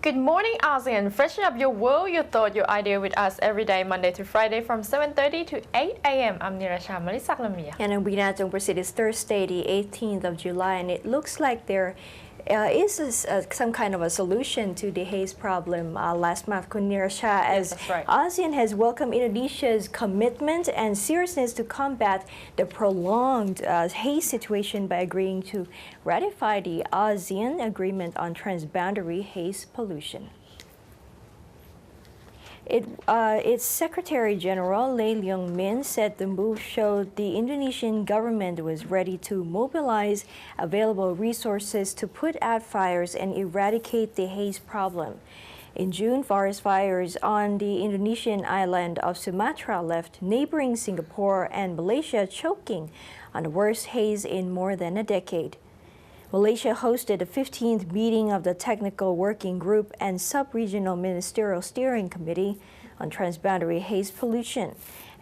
Good morning, Asean. Freshen up your world, your thought, your idea with us every day, Monday to Friday from 7:30 to 8 a.m. I'm Nirasha Malisak-Lamia. And I'm Bina Jongprasit. It's Thursday, the 18th of July, and it looks like there is some kind of a solution to the haze problem last month, Nirasha, as that's right. ASEAN has welcomed Indonesia's commitment and seriousness to combat the prolonged haze situation by agreeing to ratify the ASEAN Agreement on Transboundary Haze Pollution. Its Secretary General Lee Leung-min said the move showed the Indonesian government was ready to mobilize available resources to put out fires and eradicate the haze problem. In June, forest fires on the Indonesian island of Sumatra left neighboring Singapore and Malaysia choking on the worst haze in more than a decade. Malaysia hosted the 15th meeting of the Technical Working Group and Sub-Regional Ministerial Steering Committee on Transboundary Haze Pollution.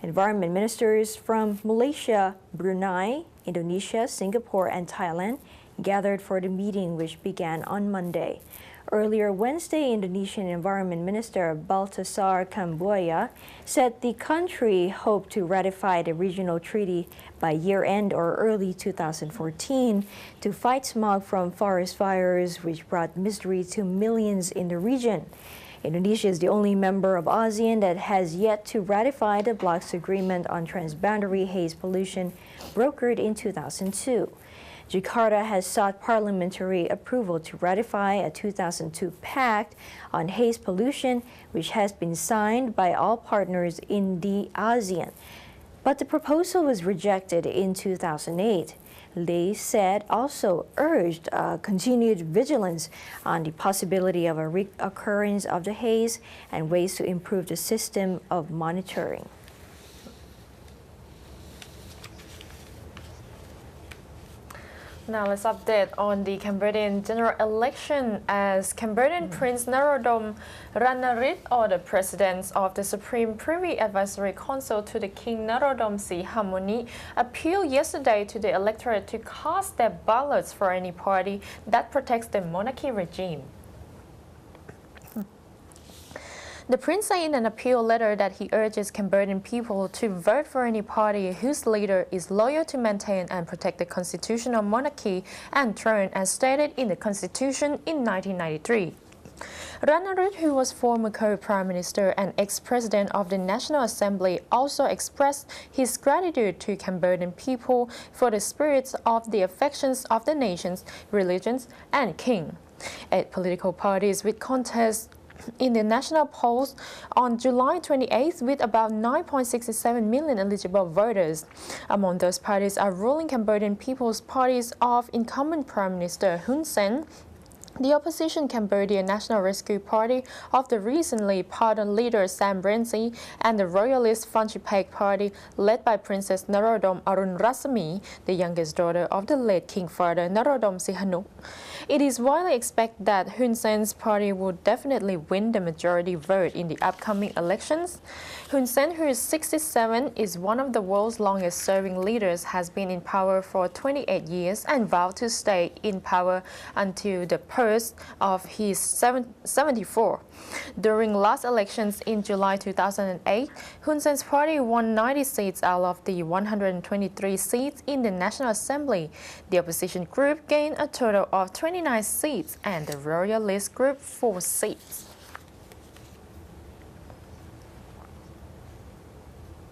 Environment ministers from Malaysia, Brunei, Indonesia, Singapore, and Thailand gathered for the meeting, which began on Monday. Earlier Wednesday, Indonesian Environment Minister Baltasar Kamboja said the country hoped to ratify the regional treaty by year-end or early 2014 to fight smog from forest fires, which brought misery to millions in the region. Indonesia is the only member of ASEAN that has yet to ratify the bloc's agreement on transboundary haze pollution brokered in 2002. Jakarta has sought parliamentary approval to ratify a 2002 pact on haze pollution, which has been signed by all partners in the ASEAN. But the proposal was rejected in 2008. Lee said also urged continued vigilance on the possibility of a reoccurrence of the haze and ways to improve the system of monitoring. Now let's update on the Cambodian general election as Cambodian Prince Norodom Ranariddh, or the President of the Supreme Privy Advisory Council to the King Norodom Sihamoni, appealed yesterday to the electorate to cast their ballots for any party that protects the monarchy regime. The prince said in an appeal letter that he urges Cambodian people to vote for any party whose leader is loyal to maintain and protect the constitutional monarchy and throne as stated in the constitution in 1993. Ranariddh, who was former co-prime minister and ex-president of the National Assembly, also expressed his gratitude to Cambodian people for the spirits of the affections of the nations, religions, and king. 8 political parties with contests in the national polls on July 28th with about 9.67 million eligible voters. Among those parties are ruling Cambodian People's Parties of incumbent Prime Minister Hun Sen, the opposition Cambodian National Rescue Party of the recently pardoned leader Sam Rainsy, and the royalist Funchipeg Party led by Princess Norodom Arunrasmi, the youngest daughter of the late King Father Norodom Sihanouk. It is widely expected that Hun Sen's party would definitely win the majority vote in the upcoming elections. Hun Sen, who is 67, is one of the world's longest-serving leaders, has been in power for 28 years and vowed to stay in power until the purse of his 74. During last elections in July 2008, Hun Sen's party won 90 seats out of the 123 seats in the National Assembly. The opposition group gained a total of 29 seats and the royalist group 4 seats.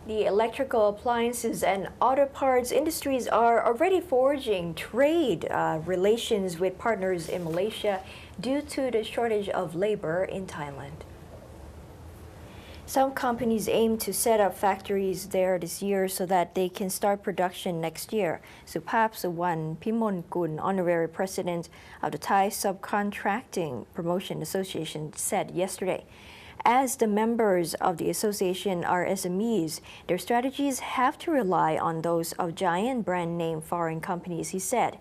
The electrical appliances and auto parts industries are already forging trade relations with partners in Malaysia due to the shortage of labor in Thailand. Some companies aim to set up factories there this year so that they can start production next year. Supap Suwan Pimonkun, honorary president of the Thai Subcontracting Promotion Association, said yesterday. As the members of the association are SMEs, their strategies have to rely on those of giant brand name foreign companies, he said.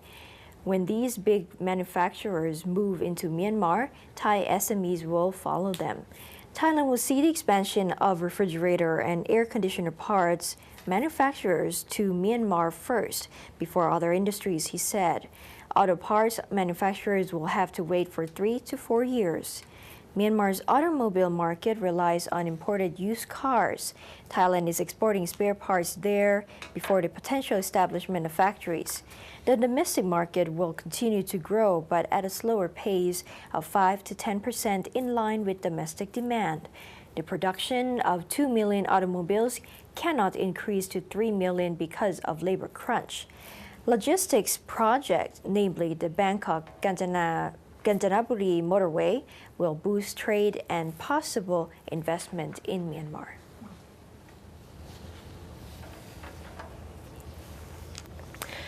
When these big manufacturers move into Myanmar, Thai SMEs will follow them. Thailand will see the expansion of refrigerator and air conditioner parts manufacturers to Myanmar first, before other industries, he said. Auto parts manufacturers will have to wait for 3 to 4 years. Myanmar's automobile market relies on imported used cars. Thailand is exporting spare parts there before the potential establishment of factories. The domestic market will continue to grow, but at a slower pace of 5 to 10% in line with domestic demand. The production of 2 million automobiles cannot increase to 3 million because of labor crunch. Logistics projects, namely the Bangkok-Kanchanaburi motorway, will boost trade and possible investment in Myanmar.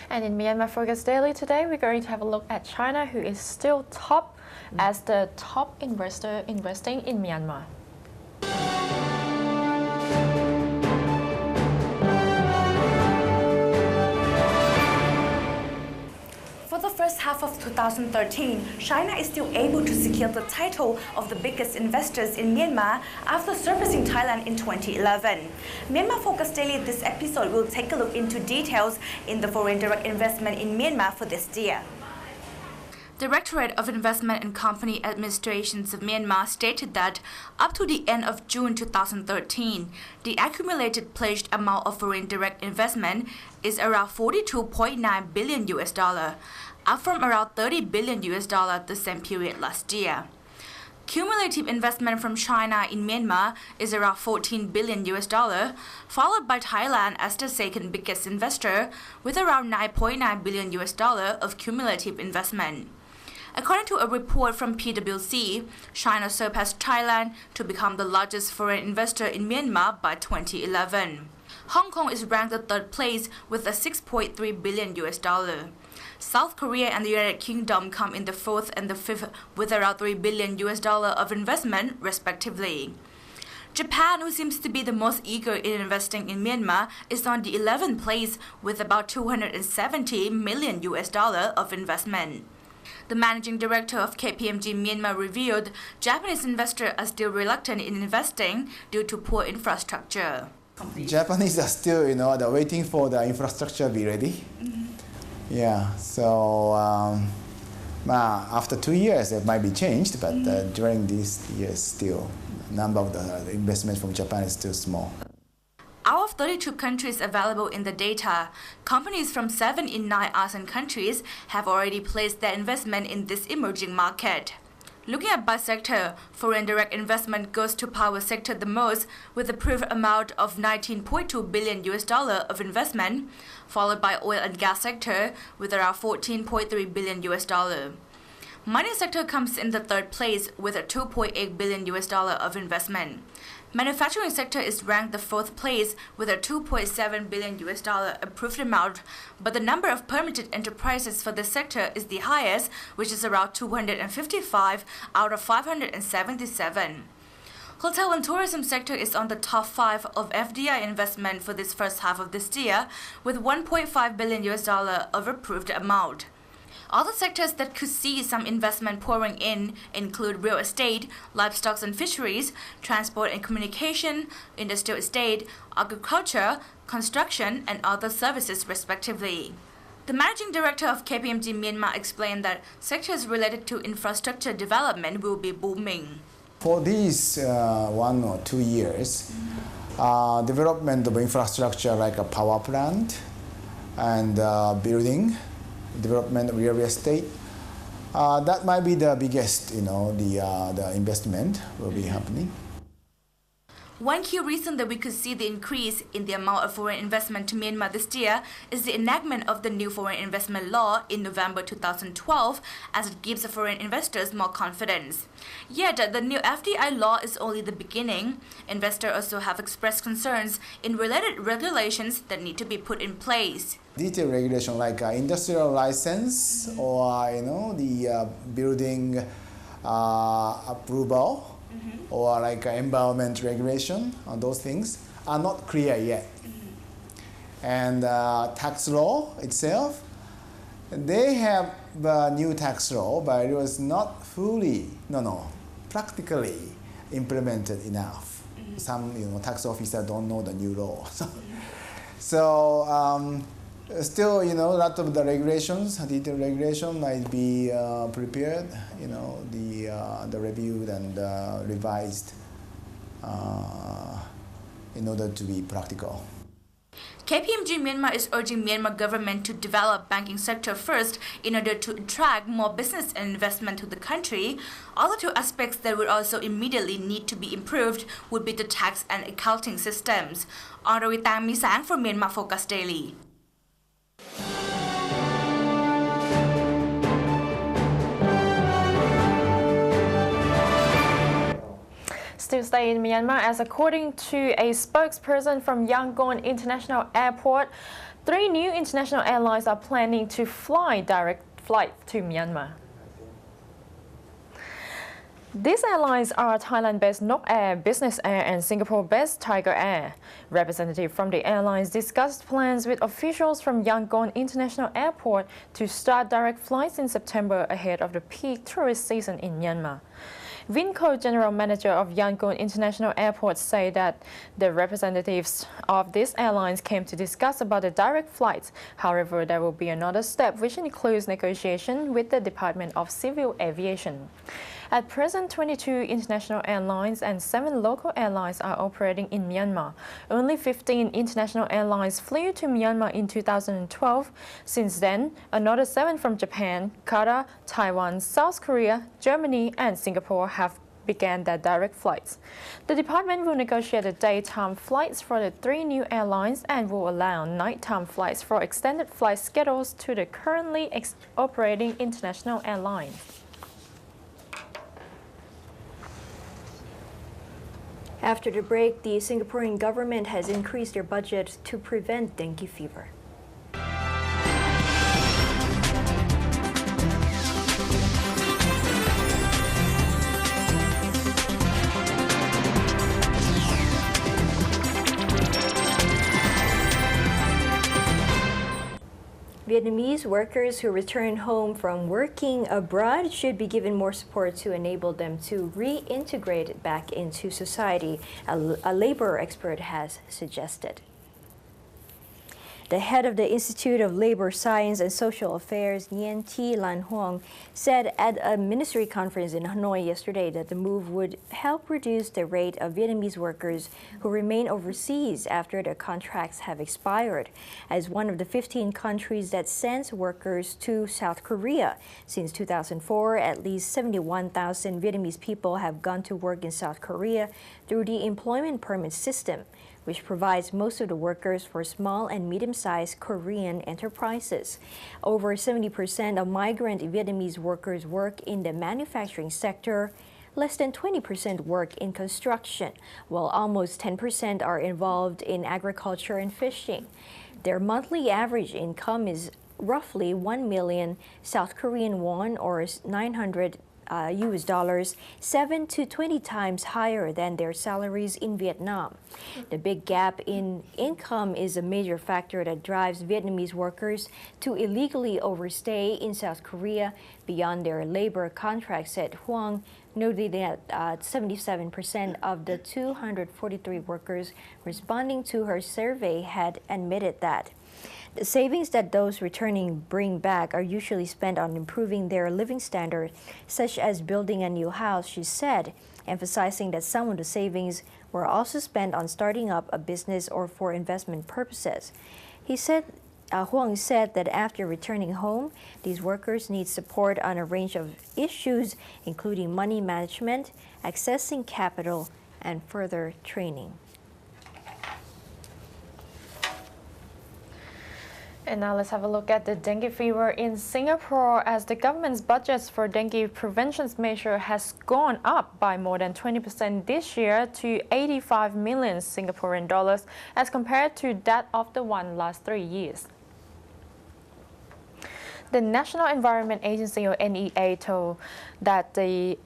And in Myanmar Focus Daily today, we're going to have a look at China, who is still top as the top investor investing in Myanmar. For the first half of 2013, China is still able to secure the title of the biggest investors in Myanmar after surpassing Thailand in 2011. Myanmar Focus Daily this episode will take a look into details in the foreign direct investment in Myanmar for this year. Directorate of Investment and Company Administrations of Myanmar stated that up to the end of June 2013, the accumulated pledged amount of foreign direct investment is around $42.9 billion, up from around $30 billion the same period last year. Cumulative investment from China in Myanmar is around $14 billion, followed by Thailand as the second biggest investor with around $9.9 billion of cumulative investment. According to a report from PwC, China surpassed Thailand to become the largest foreign investor in Myanmar by 2011. Hong Kong is ranked the third place with a $6.3 billion. South Korea and the United Kingdom come in the fourth and the fifth with around $3 billion of investment, respectively. Japan, who seems to be the most eager in investing in Myanmar, is on the 11th place with about $270 million of investment. The managing director of KPMG Myanmar revealed Japanese investors are still reluctant in investing due to poor infrastructure. Japanese are still, they're waiting for the infrastructure to be ready. Yeah, so after 2 years it might be changed, but during these years still, number of the investment from Japan is still small. Out of 32 countries available in the data, companies from 7 in 9 Asean countries have already placed their investment in this emerging market. Looking at by sector, foreign direct investment goes to power sector the most with a approved amount of $19.2 billion of investment, followed by oil and gas sector with around $14.3 billion. Mining sector comes in the third place with a $2.8 billion of investment. Manufacturing sector is ranked the fourth place with a $2.7 billion approved amount, but the number of permitted enterprises for this sector is the highest, which is around 255 out of 577. Hotel and tourism sector is on the top 5 of FDI investment for this first half of this year with $1.5 billion of approved amount. Other sectors that could see some investment pouring in include real estate, livestock and fisheries, transport and communication, industrial estate, agriculture, construction, and other services respectively. The managing director of KPMG Myanmar explained that sectors related to infrastructure development will be booming. For these 1 or 2 years, development of infrastructure like a power plant and building, development of real estate, that might be the biggest, the investment will be happening. One key reason that we could see the increase in the amount of foreign investment to Myanmar this year is the enactment of the new foreign investment law in November 2012, as it gives the foreign investors more confidence. Yet, the new FDI law is only the beginning. Investors also have expressed concerns in related regulations that need to be put in place. Detailed regulation like industrial license or the building approval or like environment regulation, those things are not clear yet. And tax law itself, they have the new tax law, but it was not fully, practically implemented enough. Some tax officers don't know the new law. So Still, a lot of the regulations, detailed regulation might be prepared, the reviewed and revised in order to be practical. KPMG Myanmar is urging Myanmar government to develop banking sector first in order to attract more business and investment to the country. Other two aspects that would also immediately need to be improved would be the tax and accounting systems. RATIFY for MYANMAR FOCUS DAILY. Still stay in Myanmar, as according to a spokesperson from Yangon International Airport, 3 new international airlines are planning to fly direct flight to Myanmar. These airlines are Thailand-based Nok Air, Business Air, and Singapore-based Tiger Air. Representatives from the airlines discussed plans with officials from Yangon International Airport to start direct flights in September ahead of the peak tourist season in Myanmar. Vinco General Manager of Yangon International Airport say that the representatives of these airlines came to discuss about the direct flights. However, there will be another step which includes negotiation with the Department of Civil Aviation. At present, 22 international airlines and 7 local airlines are operating in Myanmar. Only 15 international airlines flew to Myanmar in 2012. Since then, another 7 from Japan, Qatar, Taiwan, South Korea, Germany, and Singapore have began their direct flights. The department will negotiate the daytime flights for the 3 new airlines and will allow nighttime flights for extended flight schedules to the currently operating international airlines. After the break, the Singaporean government has increased their budget to prevent dengue fever. Vietnamese workers who return home from working abroad should be given more support to enable them to reintegrate back into society, a labor expert has suggested. The head of the Institute of Labor Science and Social Affairs, Nguyen Thi Lan Huong, said at a ministry conference in Hanoi yesterday that the move would help reduce the rate of Vietnamese workers who remain overseas after their contracts have expired. As one of the 15 countries that sends workers to South Korea since 2004, at least 71,000 Vietnamese people have gone to work in South Korea through the employment permit system, which provides most of the workers for small and medium-sized Korean enterprises. Over 70% of migrant Vietnamese workers work in the manufacturing sector. Less than 20% work in construction, while almost 10% are involved in agriculture and fishing. Their monthly average income is roughly 1 million South Korean won, or 900 US dollars, 7 to 20 times higher than their salaries in Vietnam. The big gap in income is a major factor that drives Vietnamese workers to illegally overstay in South Korea beyond their labor contracts, said Huang, noting that 77% of the 243 workers responding to her survey had admitted that. The savings that those returning bring back are usually spent on improving their living standard, such as building a new house, she said, emphasizing that some of the savings were also spent on starting up a business or for investment purposes. Huang said that after returning home, these workers need support on a range of issues, including money management, accessing capital, and further training. And now let's have a look at the dengue fever in Singapore, as the government's budgets for dengue prevention measure has gone up by more than 20% this year to 85 million Singaporean dollars as compared to that of the one last 3 years. The National Environment Agency, or NEA, told that the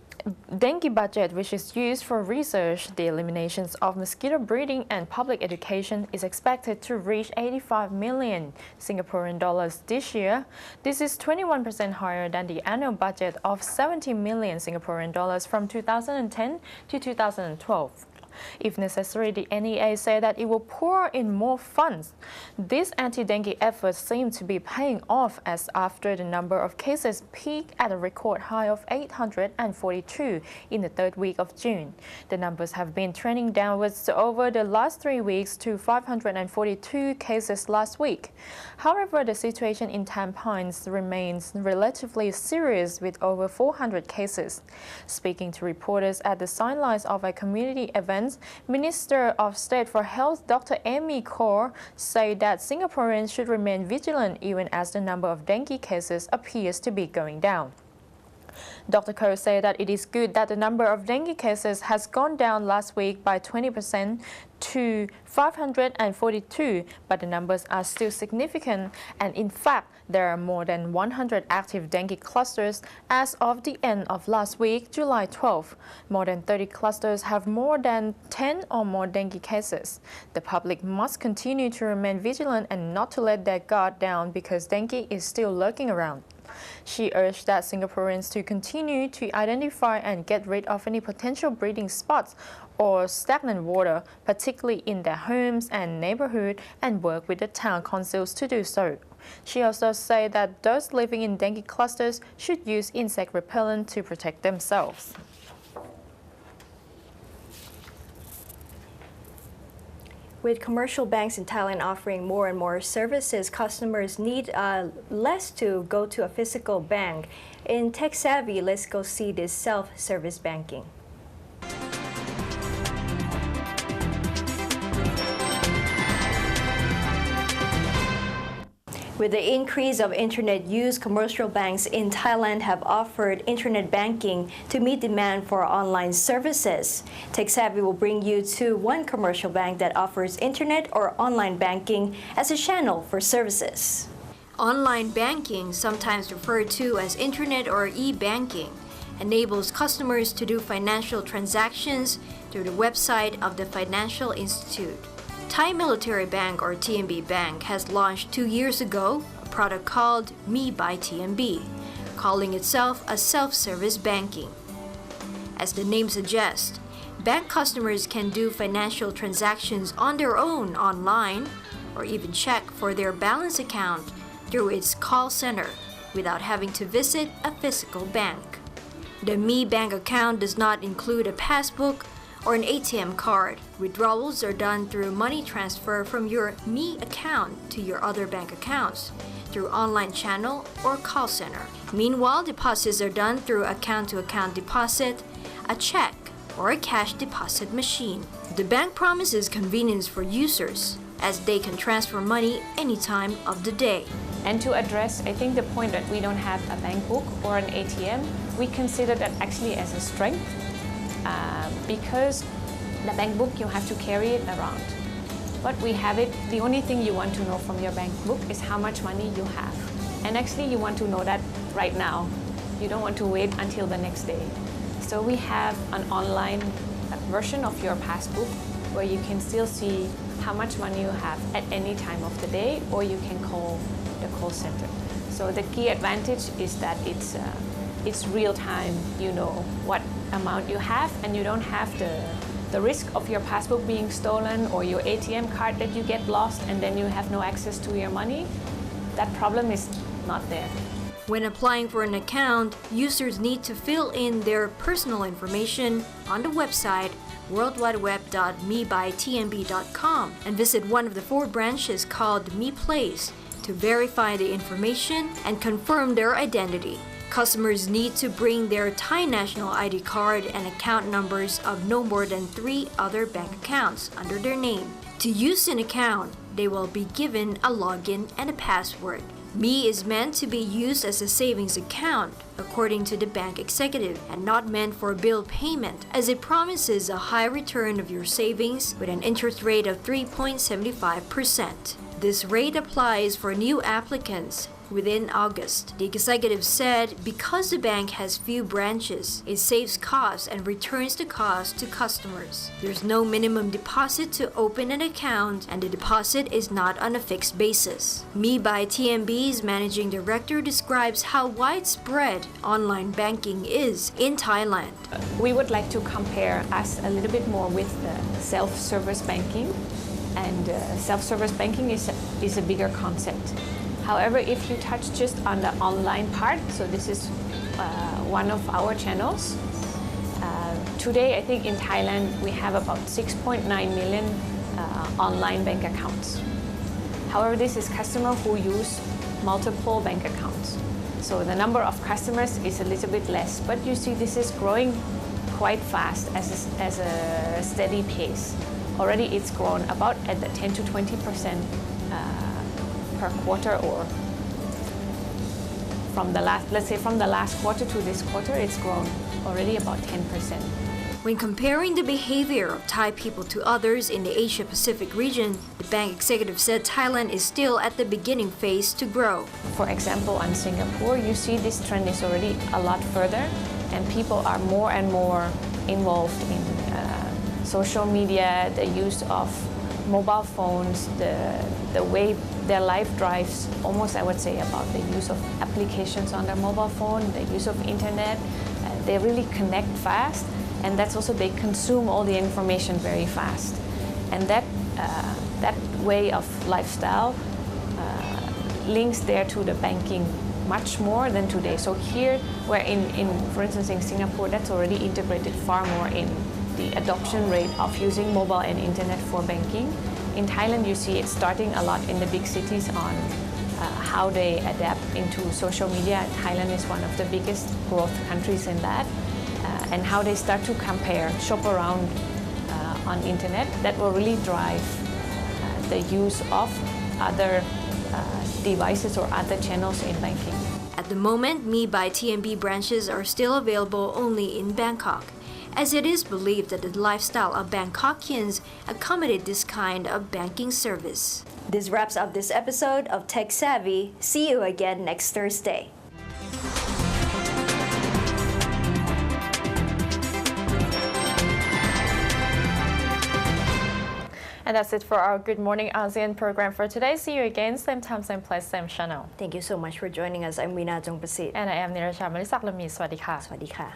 dengue budget, which is used for research, the eliminations of mosquito breeding and public education, is expected to reach 85 million Singaporean dollars this year. This is 21% higher than the annual budget of 70 million Singaporean dollars from 2010 to 2012. If necessary, the NEA said that it will pour in more funds. These anti-dengue efforts seem to be paying off, as after the number of cases peaked at a record high of 842 in the third week of June. The numbers have been trending downwards over the last 3 weeks to 542 cases last week. However, the situation in Tampines remains relatively serious with over 400 cases. Speaking to reporters at the sidelines of a community event, Minister of State for Health Dr. Amy Kaur said that Singaporeans should remain vigilant even as the number of dengue cases appears to be going down. Dr. Kaur said that it is good that the number of dengue cases has gone down last week by 20% to 542, but the numbers are still significant, and in fact, there are more than 100 active dengue clusters as of the end of last week, July 12. More than 30 clusters have more than 10 or more dengue cases. The public must continue to remain vigilant and not to let their guard down because dengue is still lurking around. She urged that Singaporeans to continue to identify and get rid of any potential breeding spots or stagnant water, particularly in their homes and neighborhood, and work with the town councils to do so. She also said that those living in dengue clusters should use insect repellent to protect themselves. With commercial banks in Thailand offering more and more services, customers need less to go to a physical bank. In Tech Savvy, let's go see this self-service banking. With the increase of internet use, commercial banks in Thailand have offered internet banking to meet demand for online services. Tech Savvy will bring you to one commercial bank that offers internet or online banking as a channel for services. Online banking, sometimes referred to as internet or e-banking, enables customers to do financial transactions through the website of the financial institute. Thai Military Bank, or TMB Bank, has launched 2 years ago a product called Me by TMB, calling itself a self-service banking. As the name suggests, bank customers can do financial transactions on their own online or even check for their balance account through its call center without having to visit a physical bank. The Me Bank account does not include a passbook or an ATM card. Withdrawals are done through money transfer from your Me account to your other bank accounts through online channel or call center. Meanwhile, deposits are done through account-to-account deposit, a check, or a cash deposit machine. The bank promises convenience for users as they can transfer money any time of the day. And to address, I think, the point that we don't have a bank book or an ATM, we consider that actually as a strength. Because the bank book, you have to carry it around. But we have it, the only thing you want to know from your bank book is how much money you have. And actually you want to know that right now. You don't want to wait until the next day. So we have an online version of your passbook where you can still see how much money you have at any time of the day, or you can call the call center. So the key advantage is that it's real time. You know what amount you have, and you don't have the risk of your passbook being stolen or your ATM card that you get lost and then you have no access to your money. That problem is not there. When applying for an account, users need to fill in their personal information on the website worldwideweb.mebytmb.com and visit one of the 4 branches called Me Place to verify the information and confirm their identity. Customers need to bring their Thai national ID card and account numbers of no more than 3 other bank accounts under their name. To use an account, they will be given a login and a password. Me is meant to be used as a savings account, according to the bank executive, and not meant for bill payment, as it promises a high return of your savings with an interest rate of 3.75%. This rate applies for new applicants within August. The executive said because the bank has few branches, it saves costs and returns the cost to customers. There's no minimum deposit to open an account, and the deposit is not on a fixed basis. by TMB's managing director describes how widespread online banking is in Thailand. We would like to compare us a little bit more with self-service banking, and self-service banking is a bigger concept. However, if you touch just on the online part, so this is one of our channels. Today, I think in Thailand, we have about 6.9 million online bank accounts. However, this is customers who use multiple bank accounts. So the number of customers is a little bit less, but you see this is growing quite fast as a steady pace. Already it's grown about at the 10 to 20% per quarter, or from the last, let's say from the last quarter to this quarter, it's grown already about 10%. When comparing the behavior of Thai people to others in the Asia-Pacific region, the bank executive said Thailand is still at the beginning phase to grow. For example, on Singapore, you see this trend is already a lot further, and people are more and more involved in social media, the use of mobile phones, the way their life drives, almost I would say about the use of applications on their mobile phone, the use of internet. They really connect fast, and that's also they consume all the information very fast. And that way of lifestyle links there to the banking much more than today. So here, where for instance in Singapore, that's already integrated far more in the adoption rate of using mobile and internet for banking. In Thailand, you see it starting a lot in the big cities on how they adapt into social media. Thailand is one of the biggest growth countries in that. And how they start to compare, shop around on internet. That will really drive the use of other devices or other channels in banking. At the moment, by TMB branches are still available only in Bangkok, as it is believed that the lifestyle of Bangkokians accommodate this kind of banking service. This wraps up this episode of Tech Savvy. See you again next Thursday. And that's it for our Good Morning ASEAN program for today. See you again, same time, same place, same channel. Thank you so much for joining us. I'm Weena Jongpasit. And I am Nirasha Malisak Lami. Swadee ka. Swadee ka.